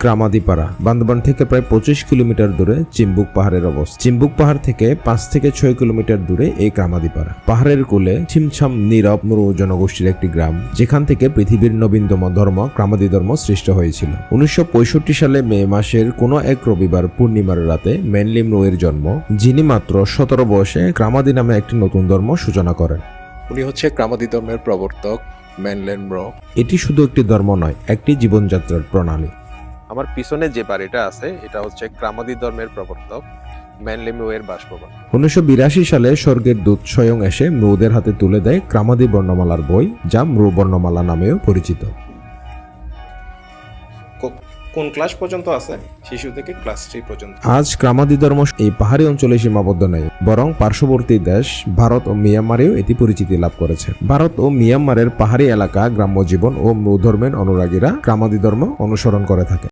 ক্রামাদিপাড়া বান্দরবান থেকে প্রায় 25 কিলোমিটার দূরে চিম্বুক পাহাড়ের অবস্থান। চিম্বুক পাহাড় থেকে 5 থেকে 6 কিলোমিটার দূরে এই ক্রামাদিপাড়া। পাহাড়ের কোলে ছিমছাম নীরব মুরু জনগোষ্ঠীর একটি গ্রাম, যেখান থেকে পৃথিবীর নবীনতম ধর্ম ক্রামাদি ধর্ম সৃষ্ট হয়েছিল। 1965 সালে মে মাসের কোনো এক রবিবার পূর্ণিমার রাতে মেনলি মরুয়ের জন্ম, যিনি মাত্র 17 বয়সে ক্রামাদি নামে একটি নতুন ধর্ম সূচনা করেন। উনি হচ্ছে ক্রামাদি ধর্মের প্রবর্তক মেনলেন ম্রো। এটি শুধু একটি ধর্ম নয়, একটি জীবনযাত্রার প্রণালী। আমার পিছনে যে বাড়িটা আছে এটা হচ্ছে ক্রামাদি ধর্মের প্রবর্তক মেনলি ম্রোয়ের বাসভবন। 1982 সালে স্বর্গের দূত স্বয়ং এসে মৃদের হাতে তুলে দেয় ক্রামাদি বর্ণমালার বই, যা মৃ বর্ণমালা নামেও পরিচিত। কোন ক্লাস পর্যন্ত আছে? শিশু থেকে ক্লাস 3 পর্যন্ত। আজ ক্রামাদি ধর্ম এই পাহাড়ি অঞ্চলে সীমাবদ্ধ নেই, বরং পার্শ্ববর্তী দেশ ভারত ও মিয়ানমারেও এটি পরিচিতি লাভ করেছে। ভারত ও মিয়ানমারের পাহাড়ি এলাকা, গ্রাম্য জীবন ও মৃ ধর্মের অনুরাগীরা ক্রামাদি ধর্ম অনুসরণ করে থাকে।